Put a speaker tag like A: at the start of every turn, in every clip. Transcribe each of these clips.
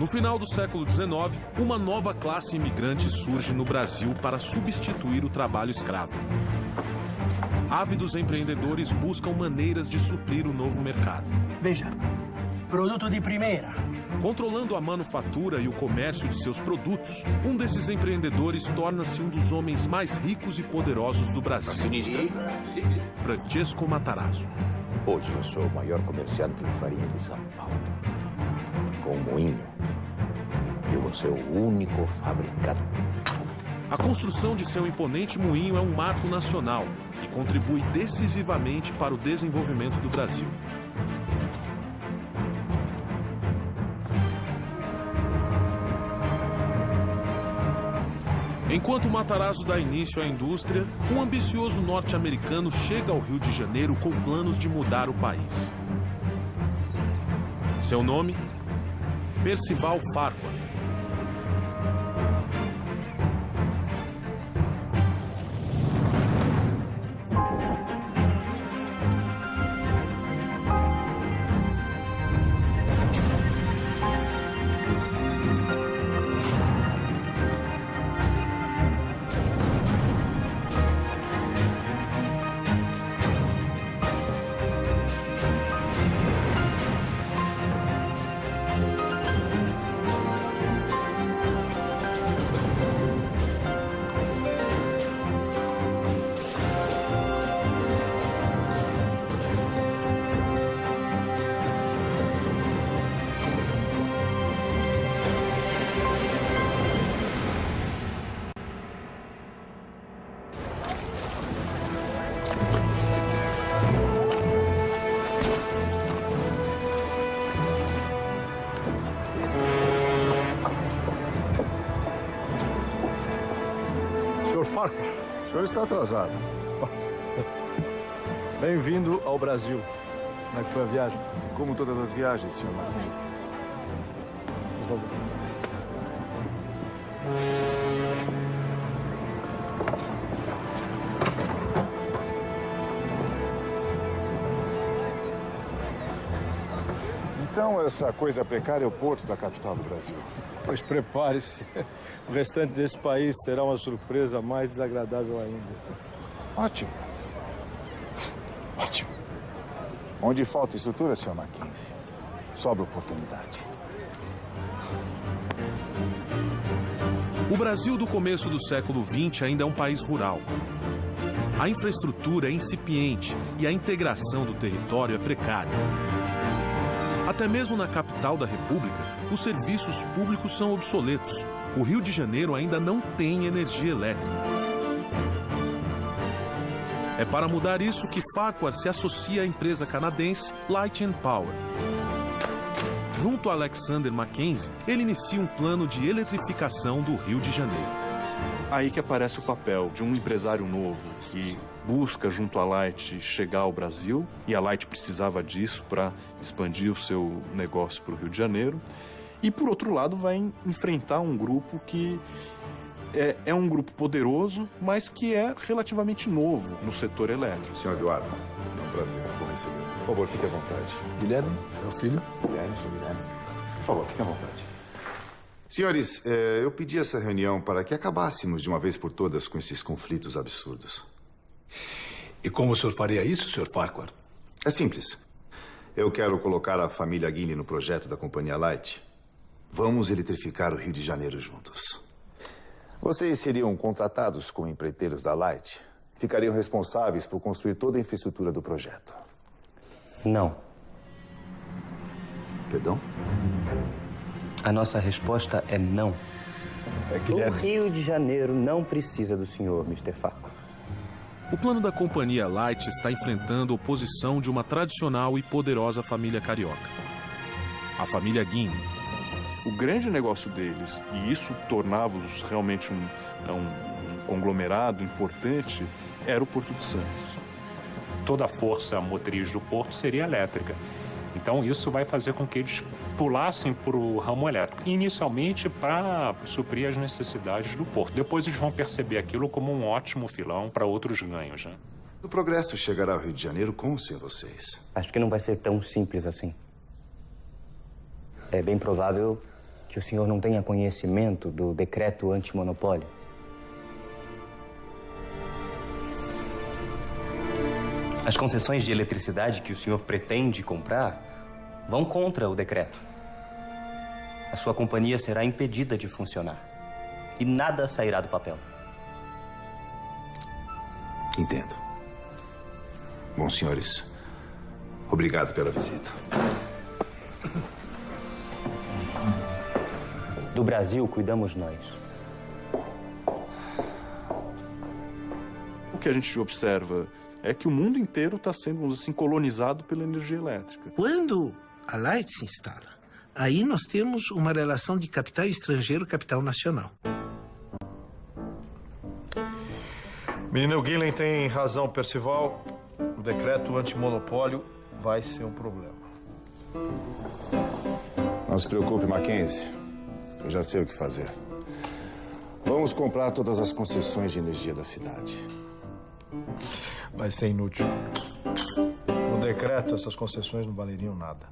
A: No final do século XIX, uma nova classe imigrante surge no Brasil para substituir o trabalho escravo. Ávidos empreendedores buscam maneiras de suprir o novo mercado.
B: Veja, produto de primeira.
A: Controlando a manufatura e o comércio de seus produtos, um desses empreendedores torna-se um dos homens mais ricos e poderosos do Brasil. Francesco Matarazzo.
C: Hoje eu sou o maior comerciante de farinha de São Paulo. Com um moinho, eu vou ser o único fabricante.
A: A construção de seu imponente moinho é um marco nacional e contribui decisivamente para o desenvolvimento do Brasil. Enquanto Matarazzo dá início à indústria, um ambicioso norte-americano chega ao Rio de Janeiro com planos de mudar o país. Seu nome? Percival Farquhar.
D: Farquhar, o senhor está atrasado. Bem-vindo ao Brasil. Como é que foi a viagem?
E: Como todas as viagens, senhor Marquês.
D: Por favor.
E: Então, essa coisa precária é o porto da capital do Brasil.
D: Pois prepare-se. O restante desse país será uma surpresa mais desagradável ainda.
E: Ótimo. Ótimo. Onde falta estrutura, senhor Mackenzie, sobra oportunidade.
A: O Brasil do começo do século XX ainda é um país rural. A infraestrutura é incipiente e a integração do território é precária. Até mesmo na capital da República, os serviços públicos são obsoletos. O Rio de Janeiro ainda não tem energia elétrica. É para mudar isso que Farquhar se associa à empresa canadense Light and Power. Junto a Alexander Mackenzie, ele inicia um plano de eletrificação do Rio de Janeiro.
F: Aí que aparece o papel de um empresário novo que busca, junto à Light, chegar ao Brasil, e a Light precisava disso para expandir o seu negócio para o Rio de Janeiro. E, por outro lado, vai enfrentar um grupo que é um grupo poderoso, mas que é relativamente novo no setor elétrico.
E: Senhor Eduardo, é um prazer. Bom recebê-lo. Por favor, fique à vontade.
D: Guilherme, meu filho.
E: Guilherme, senhor Guilherme. Por favor, fique à vontade. Senhores, eu pedi essa reunião para que acabássemos de uma vez por todas com esses conflitos absurdos.
G: E como o senhor faria isso, Sr. Farquhar?
E: É simples. Eu quero colocar a família Guinea no projeto da Companhia Light. Vamos eletrificar o Rio de Janeiro juntos. Vocês seriam contratados como empreiteiros da Light. Ficariam responsáveis por construir toda a infraestrutura do projeto.
H: Não.
E: Perdão?
H: A nossa resposta é não. O Rio de Janeiro não precisa do senhor, Mr. Farquhar.
A: O plano da Companhia Light está enfrentando a oposição de uma tradicional e poderosa família carioca. A família Guinea.
F: O grande negócio deles, e isso tornava-os realmente um conglomerado importante, era o Porto de Santos.
I: Toda a força motriz do porto seria elétrica. Então, isso vai fazer com que eles pulassem para o ramo elétrico. Inicialmente, para suprir as necessidades do porto. Depois, eles vão perceber aquilo como um ótimo filão para outros ganhos, né?
E: O progresso chegará ao Rio de Janeiro com ou sem vocês?
H: Acho que não vai ser tão simples assim. É bem provável que o senhor não tenha conhecimento do decreto antimonopólio? As concessões de eletricidade que o senhor pretende comprar vão contra o decreto. A sua companhia será impedida de funcionar e nada sairá do papel.
E: Entendo. Bom, senhores, obrigado pela visita.
H: Do Brasil, cuidamos nós.
F: O que a gente observa é que o mundo inteiro está sendo, vamos dizer assim, colonizado pela energia elétrica.
J: Quando a Light se instala, aí nós temos uma relação de capital estrangeiro, capital nacional.
D: Menino Guilherme tem razão, Percival. O decreto antimonopólio vai ser um problema.
E: Não se preocupe, Mackenzie. Eu já sei o que fazer. Vamos comprar todas as concessões de energia da cidade.
D: Vai ser inútil. No decreto, essas concessões não valeriam nada.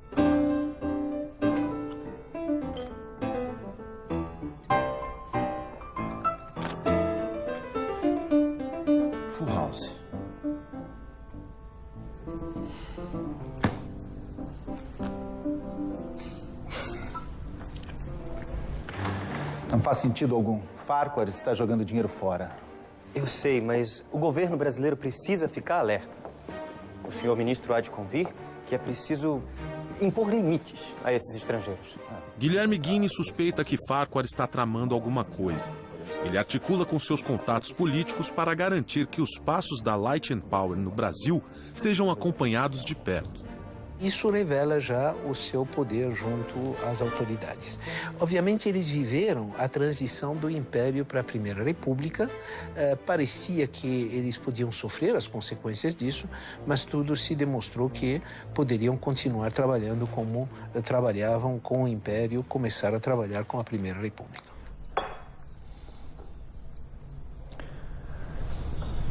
E: Full House.
K: Não faz sentido algum. Farquhar está jogando dinheiro fora.
H: Eu sei, mas o governo brasileiro precisa ficar alerta. O senhor ministro há de convir que é preciso impor limites a esses estrangeiros.
A: Guilherme Guine suspeita que Farquhar está tramando alguma coisa. Ele articula com seus contatos políticos para garantir que os passos da Light and Power no Brasil sejam acompanhados de perto.
J: Isso revela já o seu poder junto às autoridades. Obviamente, eles viveram a transição do Império para a Primeira República. Parecia que eles podiam sofrer as consequências disso, mas tudo se demonstrou que poderiam continuar trabalhando como trabalhavam com o Império, começaram a trabalhar com a Primeira República.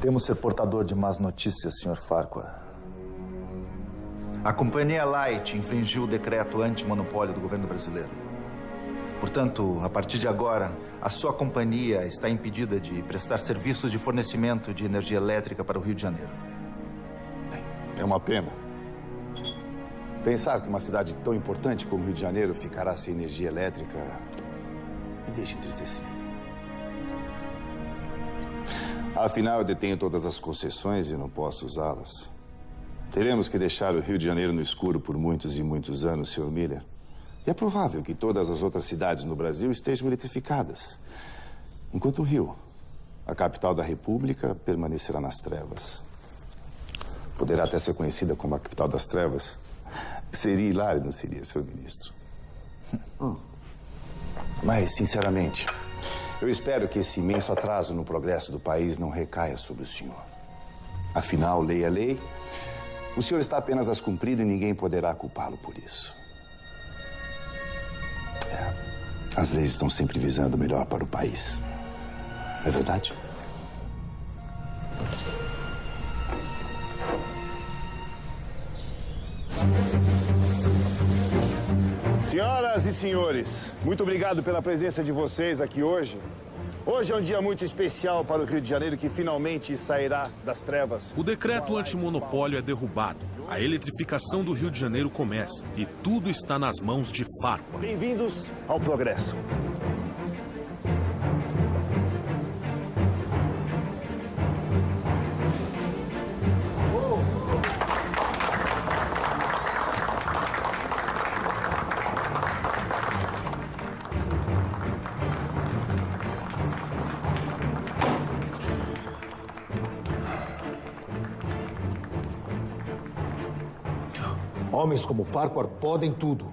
K: Temos ser portador de más notícias, Sr. Farquhar. A companhia Light infringiu o decreto antimonopólio do governo brasileiro. Portanto, a partir de agora, a sua companhia está impedida de prestar serviços de fornecimento de energia elétrica para o Rio de Janeiro.
E: É uma pena. Pensar que uma cidade tão importante como o Rio de Janeiro ficará sem energia elétrica me deixa entristecido. Afinal, eu detenho todas as concessões e não posso usá-las. Teremos que deixar o Rio de Janeiro no escuro por muitos e muitos anos, Sr. Miller. E é provável que todas as outras cidades no Brasil estejam eletrificadas. Enquanto o Rio, a capital da República, permanecerá nas trevas. Poderá até ser conhecida como a capital das trevas. Seria hilário, não seria, Sr. Ministro? Mas, sinceramente, eu espero que esse imenso atraso no progresso do país não recaia sobre o senhor. Afinal, lei é lei. O senhor está apenas a cumprir e ninguém poderá culpá-lo por isso. As leis estão sempre visando o melhor para o país. Não é verdade? Senhoras e senhores, muito obrigado pela presença de vocês aqui hoje. Hoje é um dia muito especial para o Rio de Janeiro, que finalmente sairá das trevas.
A: O decreto antimonopólio é derrubado. A eletrificação do Rio de Janeiro começa. E tudo está nas mãos de Farquhar.
E: Bem-vindos ao progresso.
G: Homens como Farquhar podem tudo.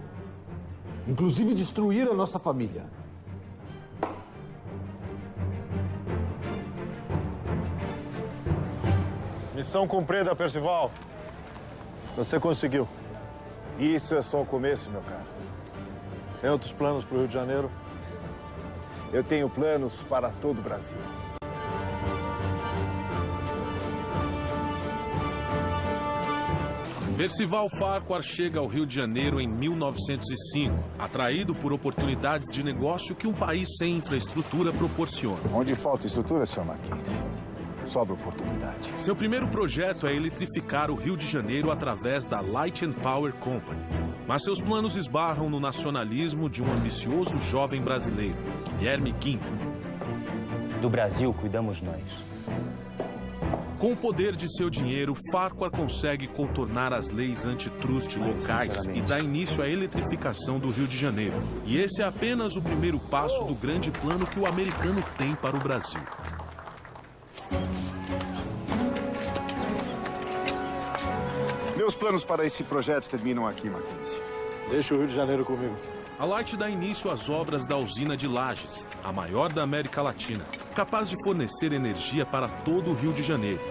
G: Inclusive destruir a nossa família.
D: Missão cumprida, Percival. Você conseguiu.
E: Isso é só o começo, meu caro.
D: Tem outros planos para o Rio de Janeiro?
E: Eu tenho planos para todo o Brasil.
A: Percival Farquhar chega ao Rio de Janeiro em 1905, atraído por oportunidades de negócio que um país sem infraestrutura proporciona.
E: Onde falta estrutura, Sr. Mackenzie? Sobra oportunidade.
A: Seu primeiro projeto é eletrificar o Rio de Janeiro através da Light and Power Company. Mas seus planos esbarram no nacionalismo de um ambicioso jovem brasileiro, Guilherme Guim.
H: Do Brasil cuidamos nós.
A: Com o poder de seu dinheiro, Farquhar consegue contornar as leis antitruste locais e dá início à eletrificação do Rio de Janeiro. E esse é apenas o primeiro passo do grande plano que o americano tem para o Brasil.
E: Meus planos para esse projeto terminam aqui, Mackenzie.
D: Deixa o Rio de Janeiro comigo.
A: A Light dá início às obras da usina de Lages, a maior da América Latina, capaz de fornecer energia para todo o Rio de Janeiro.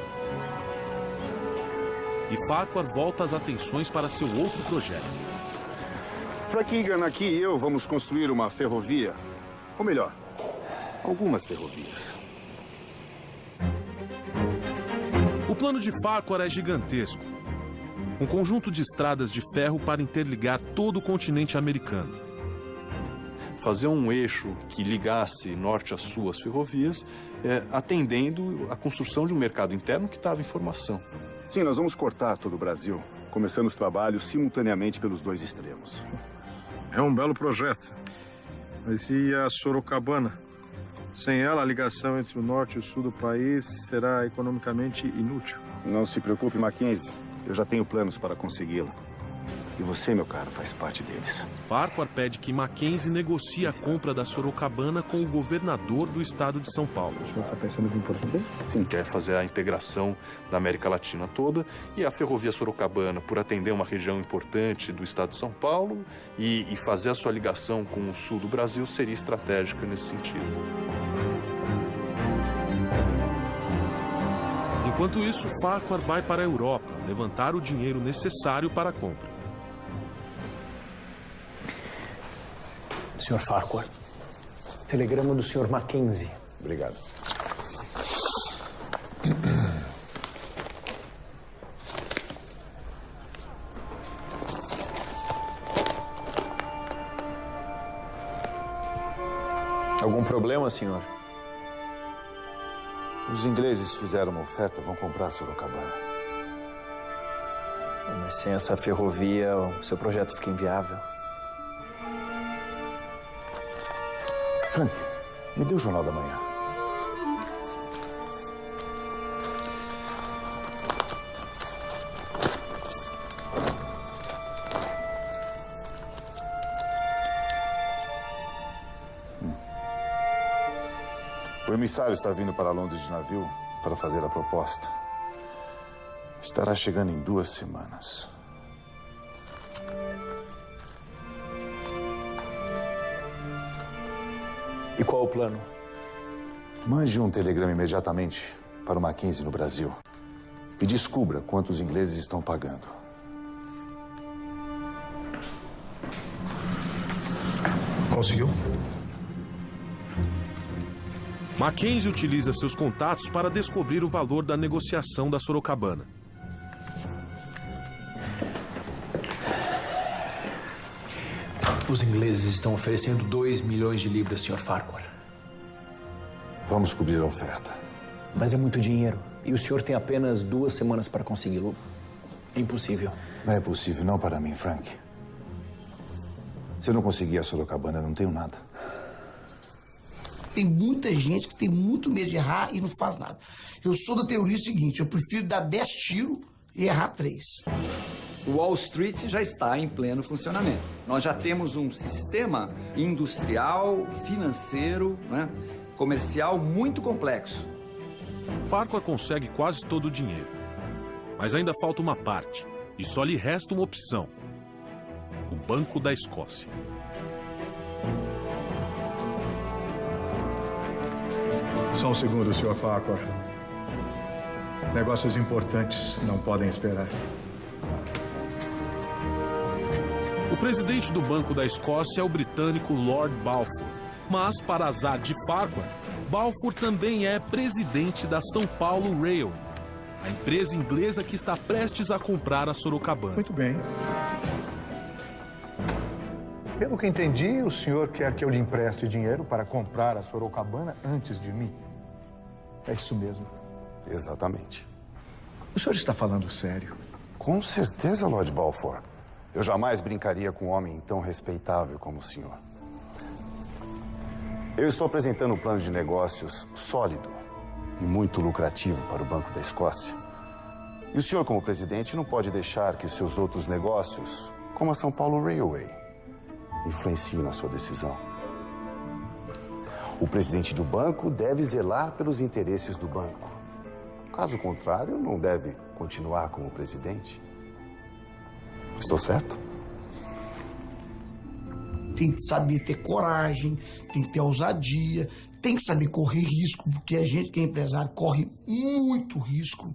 A: E Farquhar volta as atenções para seu outro projeto.
E: Franklin, aqui e eu vamos construir uma ferrovia. Ou melhor, algumas ferrovias.
A: O plano de Farquhar é gigantesco. Um conjunto de estradas de ferro para interligar todo o continente americano.
F: Fazer um eixo que ligasse norte a sul as ferrovias, atendendo à construção de um mercado interno que estava em formação.
E: Sim, nós vamos cortar todo o Brasil, começando os trabalhos simultaneamente pelos dois extremos.
D: É um belo projeto. Mas e a Sorocabana? Sem ela, a ligação entre o norte e o sul do país será economicamente inútil.
E: Não se preocupe, Mackenzie. Eu já tenho planos para consegui-la. E você, meu caro, faz parte deles.
A: Farquhar pede que Mackenzie negocie a compra da Sorocabana com o governador do estado de São Paulo.
D: O senhor está pensando em português?
F: Sim, quer fazer a integração da América Latina toda. E a ferrovia Sorocabana, por atender uma região importante do estado de São Paulo e fazer a sua ligação com o sul do Brasil, seria estratégica nesse sentido.
A: Enquanto isso, Farquhar vai para a Europa levantar o dinheiro necessário para a compra.
B: Sr. Farquhar, telegrama do Sr. Mackenzie.
E: Obrigado.
G: Algum problema, senhor?
E: Os ingleses fizeram uma oferta, vão comprar a Sorocabana.
G: Mas sem essa ferrovia, o seu projeto fica inviável.
E: Frank, me dê o Jornal da Manhã. O emissário está vindo para Londres de navio para fazer a proposta. Estará chegando em 2 semanas.
G: E qual o plano?
E: Mande um telegrama imediatamente para o Mackenzie no Brasil e descubra quanto os ingleses estão pagando.
D: Conseguiu?
A: Mackenzie utiliza seus contatos para descobrir o valor da negociação da Sorocabana.
B: Os ingleses estão oferecendo 2 milhões de libras, Sr. Farquhar.
E: Vamos cobrir a oferta.
B: Mas é muito dinheiro. E o senhor tem apenas 2 semanas para consegui-lo. Impossível.
E: Não é possível, não para mim, Frank. Se eu não conseguir a Sorocabana, eu não tenho nada.
L: Tem muita gente que tem muito medo de errar e não faz nada. Eu sou da teoria seguinte, eu prefiro dar 10 tiros e errar 3.
M: O Wall Street já está em pleno funcionamento. Nós já temos um sistema industrial, financeiro, comercial muito complexo.
A: Farquhar consegue quase todo o dinheiro. Mas ainda falta uma parte. E só lhe resta uma opção. O Banco da Escócia.
D: Só um segundo, Sr. Farquhar. Negócios importantes não podem esperar.
A: O presidente do Banco da Escócia é o britânico Lord Balfour. Mas, para azar de Farquhar, Balfour também é presidente da São Paulo Railway, a empresa inglesa que está prestes a comprar a Sorocabana.
N: Muito bem. Pelo que entendi, o senhor quer que eu lhe empreste dinheiro para comprar a Sorocabana antes de mim. É isso mesmo.
E: Exatamente.
N: O senhor está falando sério?
E: Com certeza, Lord Balfour. Eu jamais brincaria com um homem tão respeitável como o senhor. Eu estou apresentando um plano de negócios sólido e muito lucrativo para o Banco da Escócia. E o senhor, como presidente, não pode deixar que os seus outros negócios, como a São Paulo Railway, influenciem na sua decisão. O presidente do banco deve zelar pelos interesses do banco. Caso contrário, não deve continuar como presidente. Estou certo?
L: Tem que saber ter coragem, tem que ter ousadia, tem que saber correr risco, porque a gente que é empresário corre muito risco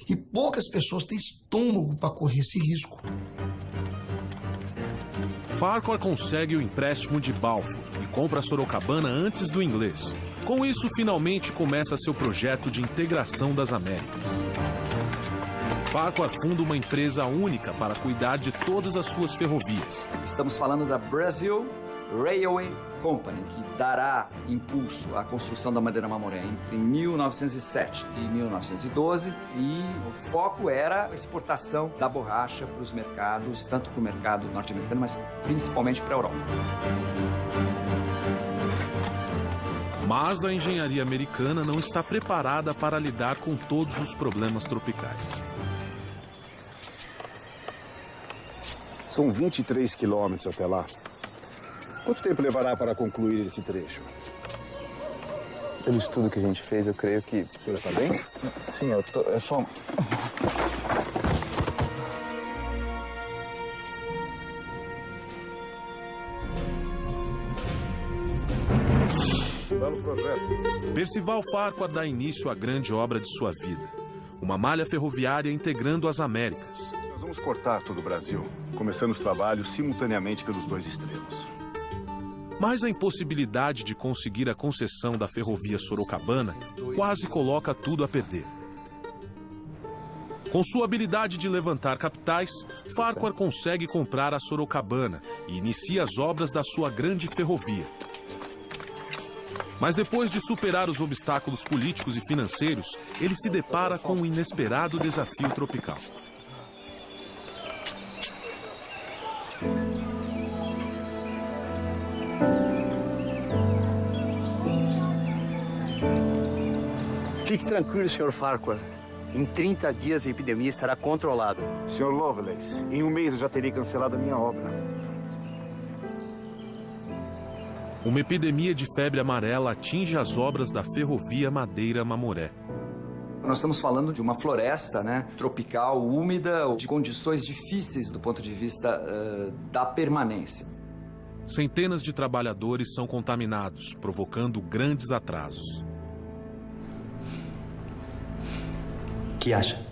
L: e poucas pessoas têm estômago para correr esse risco.
A: Farquhar consegue o empréstimo de Balfour e compra a Sorocabana antes do inglês. Com isso, finalmente começa seu projeto de integração das Américas. Farquhar funda uma empresa única para cuidar de todas as suas ferrovias.
M: Estamos falando da Brazil Railway Company, que dará impulso à construção da Madeira Mamoré entre 1907 e 1912, e o foco era a exportação da borracha para os mercados, tanto para o mercado norte-americano, mas principalmente para a Europa.
A: Mas a engenharia americana não está preparada para lidar com todos os problemas tropicais.
O: São 23 quilômetros até lá. Quanto tempo levará para concluir esse trecho?
P: Pelo estudo que a gente fez, eu creio que...
O: O senhor está bem?
P: Sim, eu tô... É só...
D: Belo projeto.
A: Percival Farquhar dá início à grande obra de sua vida. Uma malha ferroviária integrando as Américas.
O: Nós vamos cortar todo o Brasil, começando os trabalhos simultaneamente pelos dois extremos.
A: Mas a impossibilidade de conseguir a concessão da ferrovia Sorocabana quase coloca tudo a perder. Com sua habilidade de levantar capitais, Farquhar consegue comprar a Sorocabana e inicia as obras da sua grande ferrovia. Mas depois de superar os obstáculos políticos e financeiros, ele se depara com um inesperado desafio tropical.
Q: Fique tranquilo, Sr. Farquhar. Em 30 dias a epidemia estará controlada.
O: Sr. Lovelace, em um mês eu já terei cancelado a minha obra.
A: Uma epidemia de febre amarela atinge as obras da ferrovia Madeira Mamoré.
M: Nós estamos falando de uma floresta, né, tropical, úmida, de condições difíceis do ponto de vista da permanência.
A: Centenas de trabalhadores são contaminados, provocando grandes atrasos.
H: O que acha?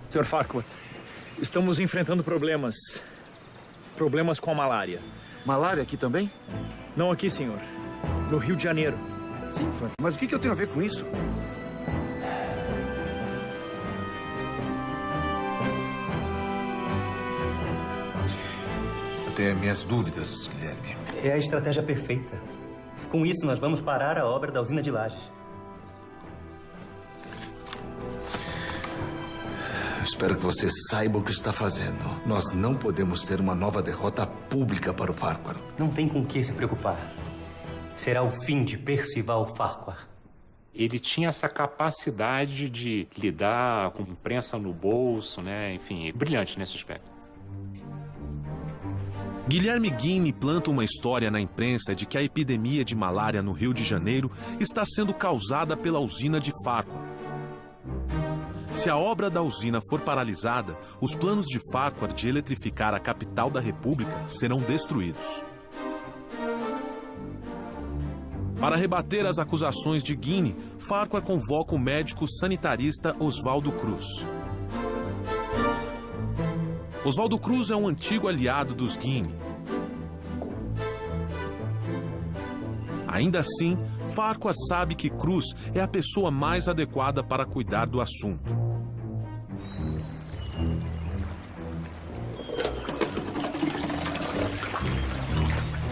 R: Sr. Farquhar, estamos enfrentando problemas. Problemas com a malária.
O: Malária aqui também?
R: Não aqui, senhor. No Rio de Janeiro.
O: Sim, Frank. Mas o que eu tenho a ver com isso?
S: Eu tenho minhas dúvidas, Guilherme.
H: É a estratégia perfeita. Com isso, nós vamos parar a obra da usina de Lajes.
S: Espero que você saiba o que está fazendo. Nós não podemos ter uma nova derrota pública para o Farquhar.
H: Não tem com o que se preocupar. Será o fim de Percival Farquhar.
I: Ele tinha essa capacidade de lidar com imprensa no bolso, né? Enfim, brilhante nesse aspecto.
A: Guilherme Guiney planta uma história na imprensa de que a epidemia de malária no Rio de Janeiro está sendo causada pela usina de Farquhar. Se a obra da usina for paralisada, os planos de Farquhar de eletrificar a capital da República serão destruídos. Para rebater as acusações de Guiney, Farquhar convoca o médico sanitarista Oswaldo Cruz. Oswaldo Cruz é um antigo aliado dos Guiney. Ainda assim, Farquhar sabe que Cruz é a pessoa mais adequada para cuidar do assunto.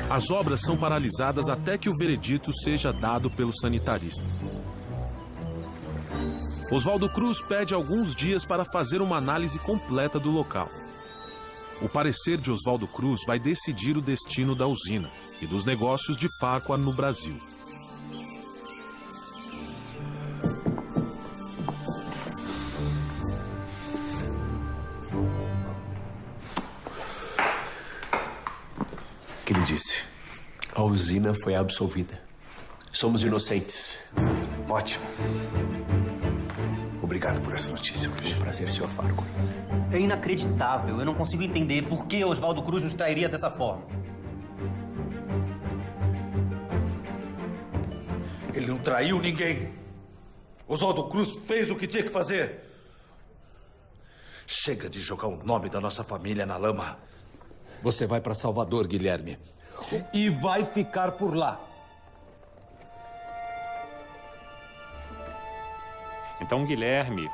A: As obras são paralisadas até que o veredito seja dado pelo sanitarista. Oswaldo Cruz pede alguns dias para fazer uma análise completa do local. O parecer de Oswaldo Cruz vai decidir o destino da usina e dos negócios de Farquhar no Brasil.
E: O que ele disse?
T: A usina foi absolvida. Somos inocentes.
E: Ótimo. Obrigado por essa notícia hoje.
T: Prazer, Sr. Farquhar.
H: É inacreditável. Eu não consigo entender por que Oswaldo Cruz nos trairia dessa forma.
G: Ele não traiu ninguém. Oswaldo Cruz fez o que tinha que fazer. Chega de jogar o nome da nossa família na lama. Você vai para Salvador, Guilherme. E vai ficar por lá.
I: Então, Guilherme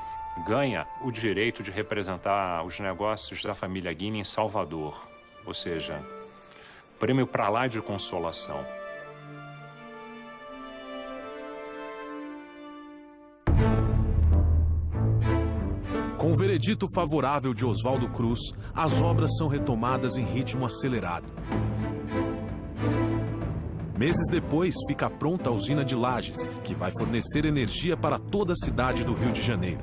I: ganha o direito de representar os negócios da família Guinea em Salvador. Ou seja, prêmio pra lá de consolação.
A: Com o veredito favorável de Oswaldo Cruz, as obras são retomadas em ritmo acelerado. Meses depois, fica pronta a usina de Lages, que vai fornecer energia para toda a cidade do Rio de Janeiro.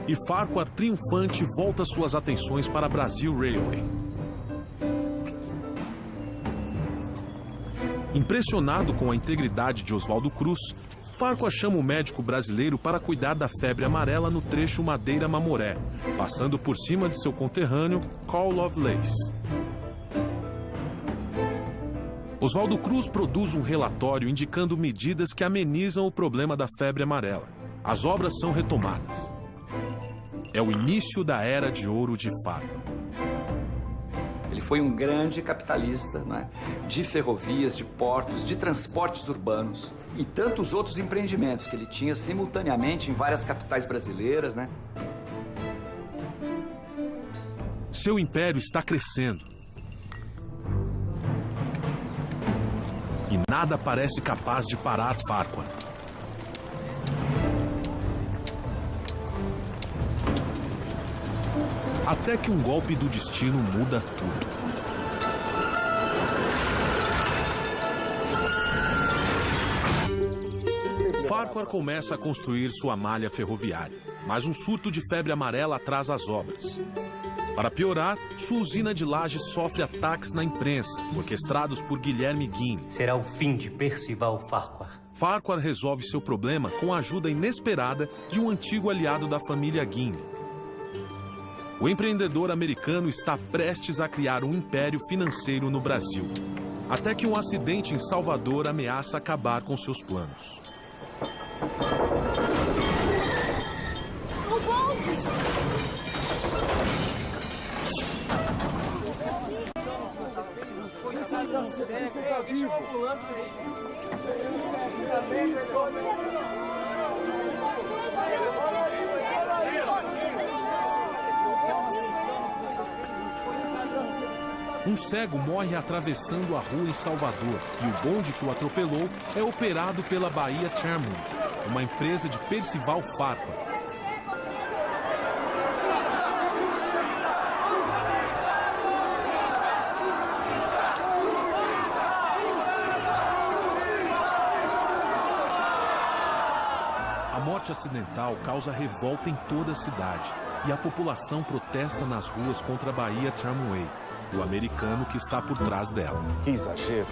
A: E Farquhar, triunfante, volta suas atenções para a Brazil Railway. Impressionado com a integridade de Oswaldo Cruz, Farquhar chama o médico brasileiro para cuidar da febre amarela no trecho Madeira-Mamoré, passando por cima de seu conterrâneo, Carl Lovelace. Oswaldo Cruz produz um relatório indicando medidas que amenizam o problema da febre amarela. As obras são retomadas. É o início da Era de Ouro de Farquhar.
M: Ele foi um grande capitalista, né? De ferrovias, de portos, de transportes urbanos e tantos outros empreendimentos que ele tinha simultaneamente em várias capitais brasileiras, né?
A: Seu império está crescendo. E nada parece capaz de parar Farquhar. Até que um golpe do destino muda tudo. Farquhar começa a construir sua malha ferroviária, mas um surto de febre amarela atrasa as obras. Para piorar, sua usina de Lages sofre ataques na imprensa, orquestrados por Guilherme Guinea.
H: Será o fim de Percival Farquhar.
A: Farquhar resolve seu problema com a ajuda inesperada de um antigo aliado da família Guinea. O empreendedor americano está prestes a criar um império financeiro no Brasil, até que um acidente em Salvador ameaça acabar com seus planos.
U: O bonde!
A: Um cego morre atravessando a rua em Salvador e o bonde que o atropelou é operado pela Bahia Tramway, uma empresa de Percival Farquhar. A morte acidental causa revolta em toda a cidade e a população protesta nas ruas contra a Bahia Tramway, o americano que está por trás dela.
O: Que exagero.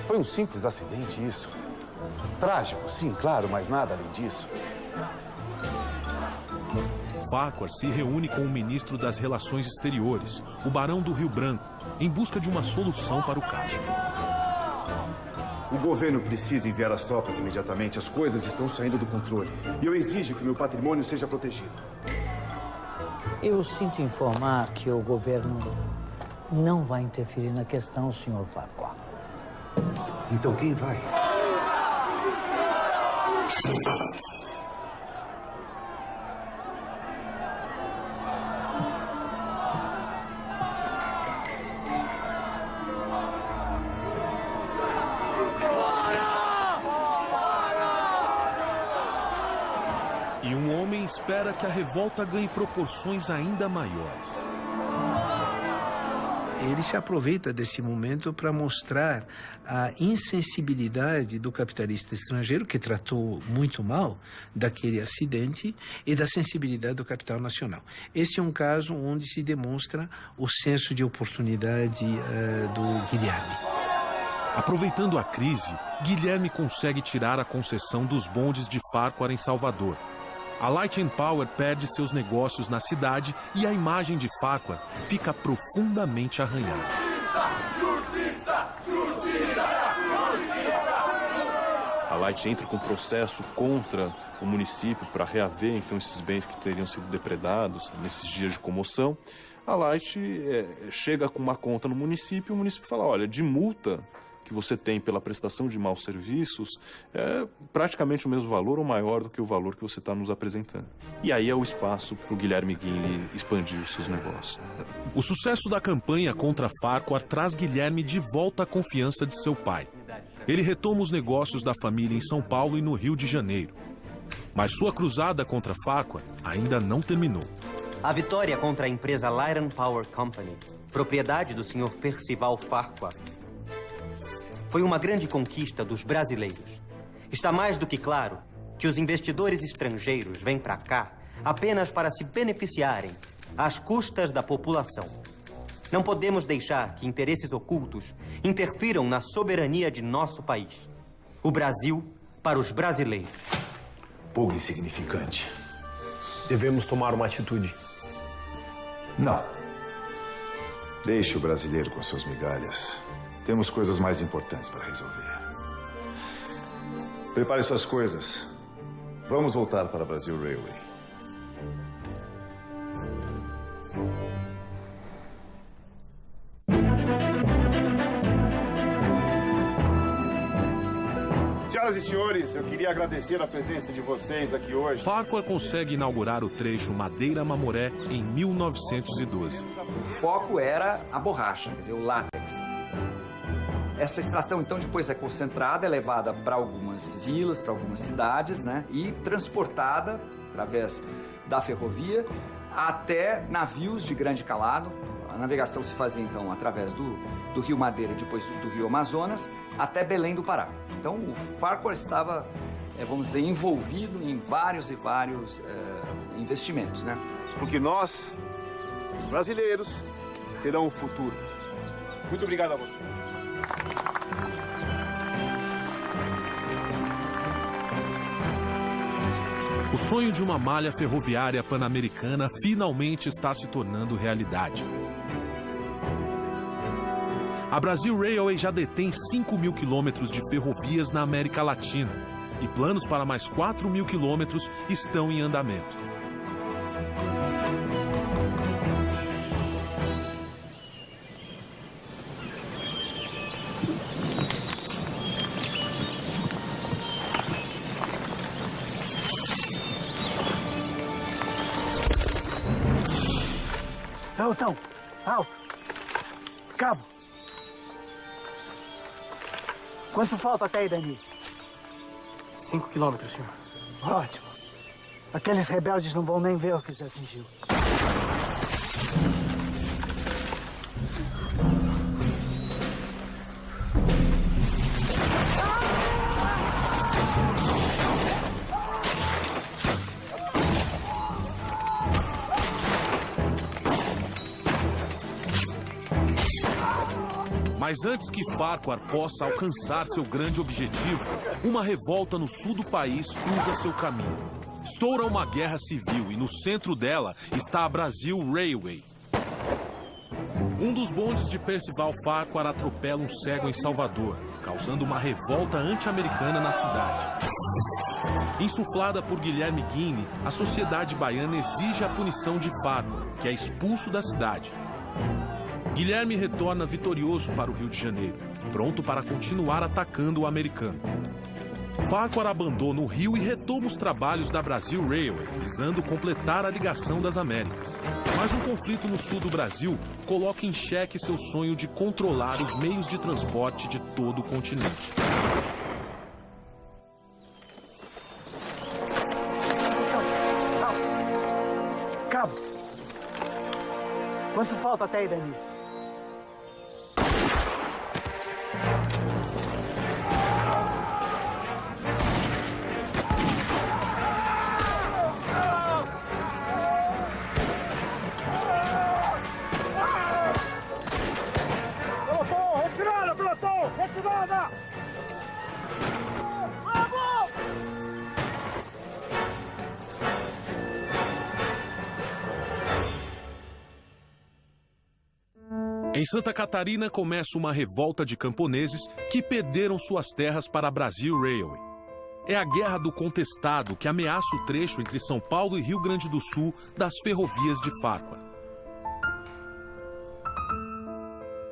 O: Foi um simples acidente, isso. Trágico, sim, claro, mas nada além disso.
A: Farquhar se reúne com o ministro das Relações Exteriores, o Barão do Rio Branco, em busca de uma solução para o caso.
O: O governo precisa enviar as tropas imediatamente. As coisas estão saindo do controle. E eu exijo que meu patrimônio seja protegido.
V: Eu sinto informar que o governo
C: não vai interferir na questão, Sr. Farquhar.
O: Então quem vai?
A: E um homem espera que a revolta ganhe proporções ainda maiores.
J: Ele se aproveita desse momento para mostrar a insensibilidade do capitalista estrangeiro, que tratou muito mal daquele acidente, e da sensibilidade do capital nacional. Esse é um caso onde se demonstra o senso de oportunidade do Guilherme.
A: Aproveitando a crise, Guilherme consegue tirar a concessão dos bondes de Farquhar em Salvador. A Light and Power perde seus negócios na cidade e a imagem de Farquhar fica profundamente arranhada.
F: Justiça! Justiça! Justiça! A Light entra com processo contra o município para reaver então esses bens que teriam sido depredados nesses dias de comoção. A Light chega com uma conta no município e o município fala, olha, de multa que você tem pela prestação de maus serviços é praticamente o mesmo valor ou maior do que o valor que você está nos apresentando. E aí é o espaço para o Guilherme Guinle expandir os seus negócios.
A: O sucesso da campanha contra Farquhar traz Guilherme de volta à confiança de seu pai. Ele retoma os negócios da família em São Paulo e no Rio de Janeiro. Mas sua cruzada contra Farquhar ainda não terminou.
H: A vitória contra a empresa Light and Power Company, propriedade do Sr. Percival Farquhar, foi uma grande conquista dos brasileiros. Está mais do que claro que os investidores estrangeiros vêm para cá apenas para se beneficiarem às custas da população. Não podemos deixar que interesses ocultos interfiram na soberania de nosso país. O Brasil para os brasileiros.
O: Pouco insignificante.
T: Devemos tomar uma atitude.
E: Não. Deixe o brasileiro com suas migalhas. Temos coisas mais importantes para resolver. Prepare suas coisas. Vamos voltar para Brasil Railway.
O: Senhoras e senhores, eu queria agradecer a presença de vocês aqui hoje.
A: Farquhar consegue inaugurar o trecho Madeira-Mamoré em 1912.
M: O foco era a borracha, quer dizer, o látex. Essa extração, então, depois é concentrada, é levada para algumas vilas, para algumas cidades, né? E transportada, através da ferrovia, até navios de grande calado. A navegação se fazia, então, através do Rio Madeira, depois do Rio Amazonas, até Belém do Pará. Então, o Farquhar estava, vamos dizer, envolvido em vários e vários investimentos, né?
O: Porque nós, os brasileiros, serão o futuro. Muito obrigado a vocês.
A: O sonho de uma malha ferroviária pan-americana finalmente está se tornando realidade. A Brasil Railway já detém 5.000 quilômetros de ferrovias na América Latina e planos para mais 4.000 quilômetros estão em andamento.
Q: Pelotão, alto. Cabo. Quanto falta até aí, Dani?
C: 5 quilômetros, senhor.
Q: Ótimo. Aqueles rebeldes não vão nem ver o que os atingiu.
A: Mas antes que Farquhar possa alcançar seu grande objetivo, uma revolta no sul do país cruza seu caminho. Estoura uma guerra civil e no centro dela está a Brasil Railway. Um dos bondes de Percival Farquhar atropela um cego em Salvador, causando uma revolta anti-americana na cidade. Insuflada por Guilherme Guinle, a sociedade baiana exige a punição de Farquhar, que é expulso da cidade. Guilherme retorna vitorioso para o Rio de Janeiro, pronto para continuar atacando o americano. Farquhar abandona o Rio e retoma os trabalhos da Brazil Railway, visando completar a ligação das Américas. Mas um conflito no sul do Brasil coloca em xeque seu sonho de controlar os meios de transporte de todo o continente.
C: Cabo, quanto falta até aí, Dani?
U: Retirada! Vamos!
A: Em Santa Catarina começa uma revolta de camponeses que perderam suas terras para a Brazil Railway. É a Guerra do Contestado que ameaça o trecho entre São Paulo e Rio Grande do Sul das ferrovias de Farquhar.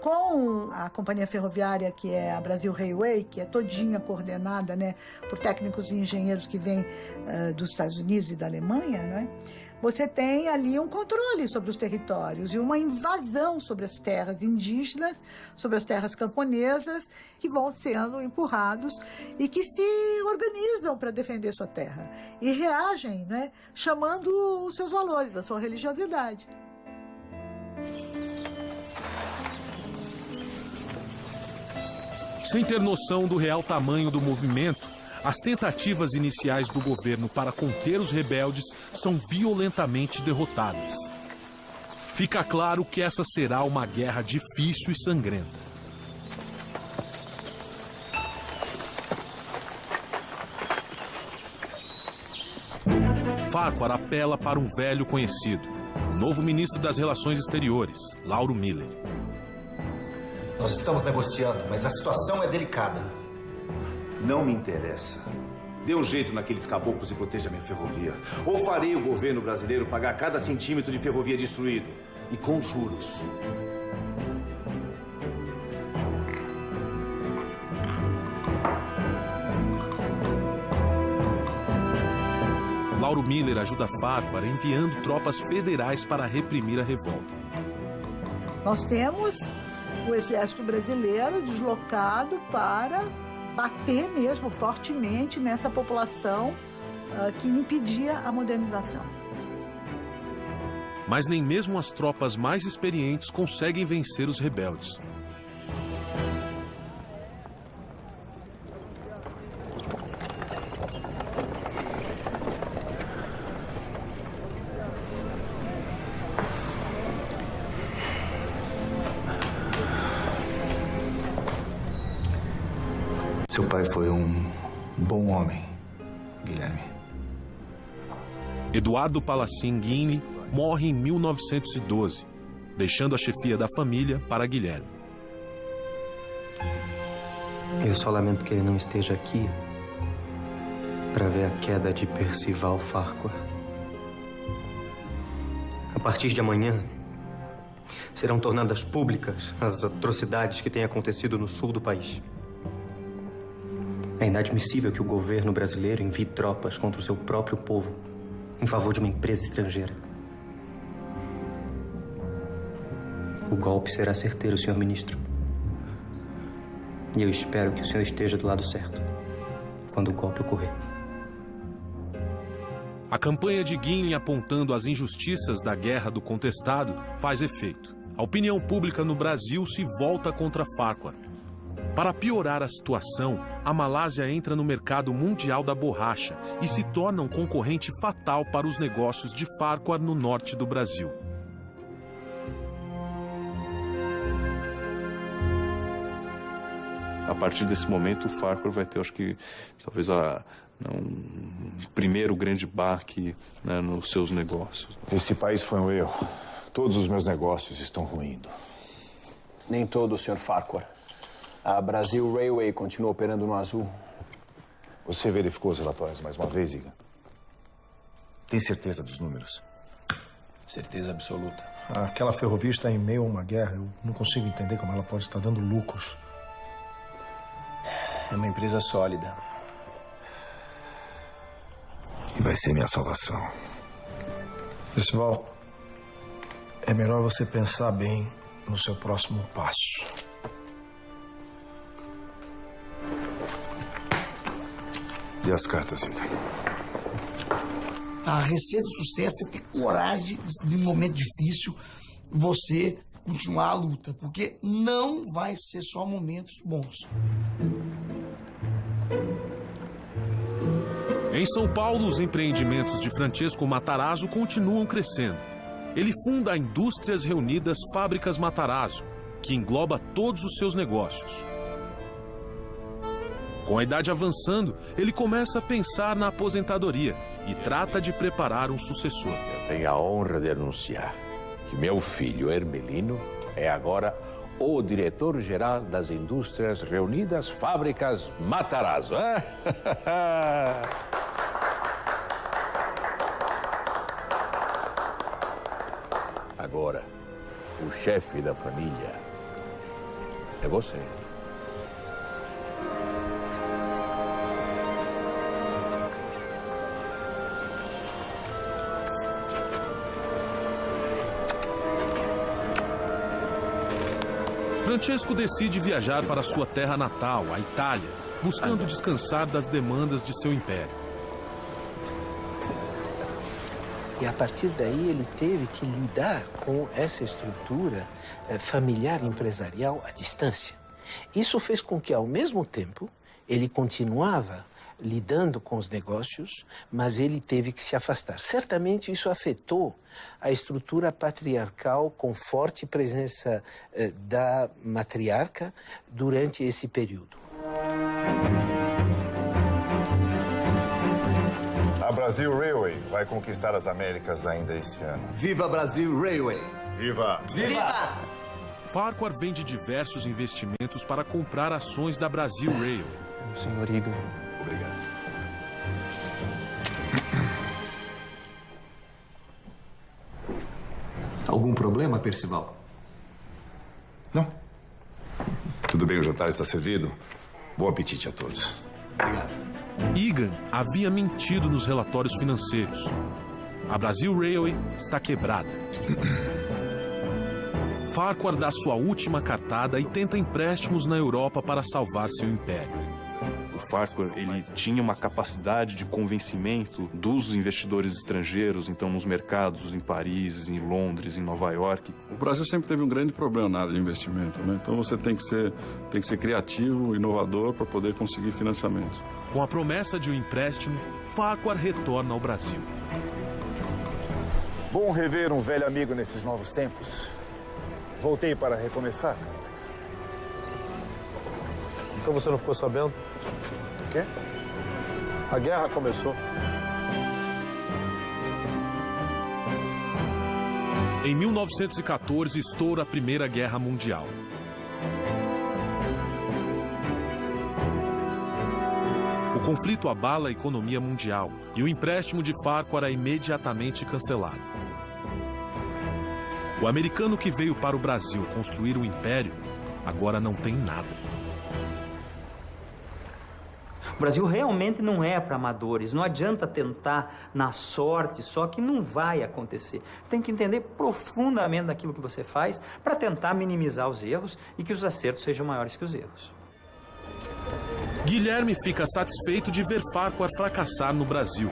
K: Com a companhia ferroviária, que é a Brazil Railway, que é todinha coordenada, né, por técnicos e engenheiros que vêm dos Estados Unidos e da Alemanha, né, você tem ali um controle sobre os territórios e uma invasão sobre as terras indígenas, sobre as terras camponesas, que vão sendo empurrados e que se organizam para defender sua terra e reagem, né, chamando os seus valores, a sua religiosidade.
A: Sem ter noção do real tamanho do movimento, as tentativas iniciais do governo para conter os rebeldes são violentamente derrotadas. Fica claro que essa será uma guerra difícil e sangrenta. Farquhar apela para um velho conhecido, o novo ministro das Relações Exteriores, Lauro Miller.
B: Nós estamos negociando, mas a situação é delicada.
O: Não me interessa. Dê um jeito naqueles caboclos e proteja minha ferrovia. Ou farei o governo brasileiro pagar cada centímetro de ferrovia destruído. E com juros.
A: Lauro Miller ajuda Farquhar enviando tropas federais para reprimir a revolta.
K: Nós temos o exército brasileiro deslocado para bater mesmo fortemente nessa população que impedia a modernização.
A: Mas nem mesmo as tropas mais experientes conseguem vencer os rebeldes.
B: Seu pai foi um bom homem, Guilherme.
A: Eduardo Palacin Guinle morre em 1912, deixando a chefia da família para Guilherme.
H: Eu só lamento que ele não esteja aqui para ver a queda de Percival Farquhar. A partir de amanhã, serão tornadas públicas as atrocidades que têm acontecido no sul do país. É inadmissível que o governo brasileiro envie tropas contra o seu próprio povo em favor de uma empresa estrangeira. O golpe será certeiro, senhor ministro. E eu espero que o senhor esteja do lado certo quando o golpe ocorrer.
A: A campanha de Guinle apontando as injustiças da Guerra do Contestado faz efeito. A opinião pública no Brasil se volta contra Farquhar. Para piorar a situação, a Malásia entra no mercado mundial da borracha e se torna um concorrente fatal para os negócios de Farquhar no norte do Brasil.
F: A partir desse momento, o Farquhar vai ter, acho que, talvez um primeiro grande baque, né, nos seus negócios.
O: Esse país foi um erro. Todos os meus negócios estão ruindo.
B: Nem todo, Sr. Farquhar. A Brazil Railway continua operando no azul.
O: Você verificou os relatórios mais uma vez, Iga? Tem certeza dos números?
B: Certeza absoluta.
G: Aquela ferrovia está em meio a uma guerra. Eu não consigo entender como ela pode estar dando lucros.
B: É uma empresa sólida.
O: E vai ser minha salvação.
G: Percival, é melhor você pensar bem no seu próximo passo.
O: E as cartas, filho?
L: A receita do sucesso é ter coragem de, um momento difícil, você continuar a luta, porque não vai ser só momentos bons.
A: Em São Paulo, os empreendimentos de Francesco Matarazzo continuam crescendo. Ele funda a Indústrias Reunidas Fábricas Matarazzo, que engloba todos os seus negócios. Com a idade avançando, ele começa a pensar na aposentadoria e trata de preparar um sucessor.
N: Eu tenho a honra de anunciar que meu filho Hermelino é agora o diretor-geral das Indústrias Reunidas Fábricas Matarazzo. Agora, o chefe da família é você.
A: Francesco decide viajar para sua terra natal, a Itália, buscando descansar das demandas de seu império.
J: E a partir daí ele teve que lidar com essa estrutura familiar empresarial à distância. Isso fez com que, ao mesmo tempo, ele continuava lidando com os negócios, mas ele teve que se afastar. Certamente isso afetou a estrutura patriarcal com forte presença da matriarca durante esse período.
E: A Brasil Railway vai conquistar as Américas ainda esse ano.
O: Viva Brasil Railway!
E: Viva!
U: Viva!
A: Farquhar vende diversos investimentos para comprar ações da Brasil Railway.
B: Senhor Egan.
E: Obrigado.
B: Algum problema, Percival?
E: Não. Tudo bem, o jantar está servido. Bom apetite a todos.
B: Obrigado.
A: Egan havia mentido nos relatórios financeiros. A Brasil Railway está quebrada. Farquhar dá sua última cartada e tenta empréstimos na Europa para salvar seu império.
F: O Farquhar, ele tinha uma capacidade de convencimento dos investidores estrangeiros, então nos mercados em Paris, em Londres, em Nova York.
D: O Brasil sempre teve um grande problema na área de investimento, né? Então você tem que ser criativo, inovador para poder conseguir financiamento.
A: Com a promessa de um empréstimo, Farquhar retorna ao Brasil.
E: Bom rever um velho amigo nesses novos tempos. Voltei para recomeçar, Alex.
D: Então você não ficou sabendo?
E: O quê?
D: A guerra começou.
A: Em 1914, estoura a Primeira Guerra Mundial. O conflito abala a economia mundial e o empréstimo de Farquhar é imediatamente cancelado. O americano que veio para o Brasil construir um império agora não tem nada.
V: O Brasil realmente não é para amadores. Não adianta tentar na sorte, só que não vai acontecer. Tem que entender profundamente daquilo que você faz para tentar minimizar os erros e que os acertos sejam maiores que os erros.
A: Guilherme fica satisfeito de ver Farquhar fracassar no Brasil.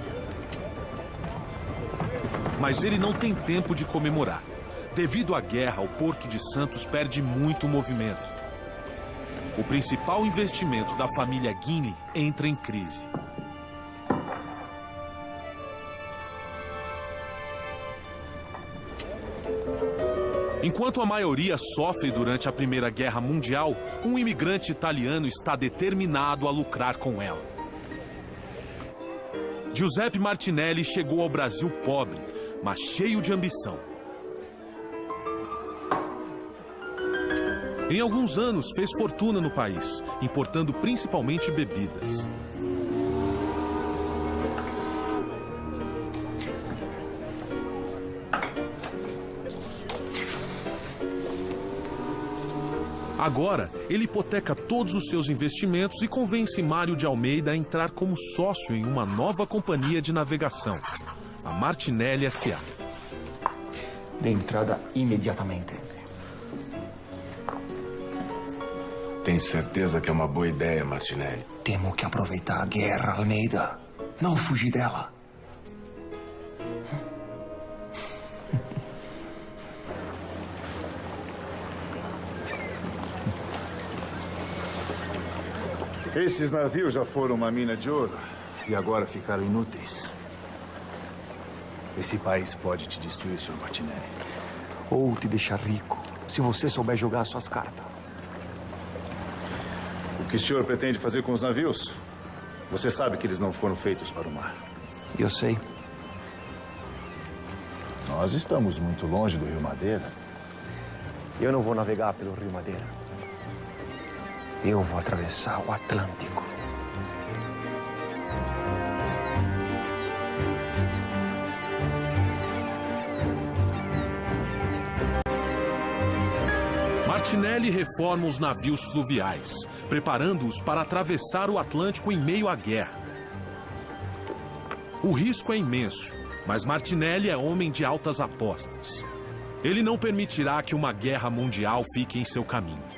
A: Mas ele não tem tempo de comemorar. Devido à guerra, o Porto de Santos perde muito movimento. O principal investimento da família Guinle entra em crise. Enquanto a maioria sofre durante a Primeira Guerra Mundial, um imigrante italiano está determinado a lucrar com ela. Giuseppe Martinelli chegou ao Brasil pobre, mas cheio de ambição. Em alguns anos, fez fortuna no país, importando principalmente bebidas. Agora, ele hipoteca todos os seus investimentos e convence Mário de Almeida a entrar como sócio em uma nova companhia de navegação, a Martinelli S.A.
B: Dê entrada imediatamente.
P: Tem certeza que é uma boa ideia, Martinelli?
R: Temo que aproveitar a guerra, Almeida. Não fugir dela.
E: Esses navios já foram uma mina de ouro e agora ficaram inúteis.
B: Esse país pode te destruir, Sr. Martinelli. Ou te deixar rico, se você souber jogar suas cartas.
E: O que o senhor pretende fazer com os navios? Você sabe que eles não foram feitos para o mar.
B: Eu sei.
E: Nós estamos muito longe do Rio Madeira.
B: Eu não vou navegar pelo Rio Madeira. Eu vou atravessar o Atlântico.
A: Martinelli reforma os navios fluviais, preparando-os para atravessar o Atlântico em meio à guerra. O risco é imenso, mas Martinelli é homem de altas apostas. Ele não permitirá que uma guerra mundial fique em seu caminho.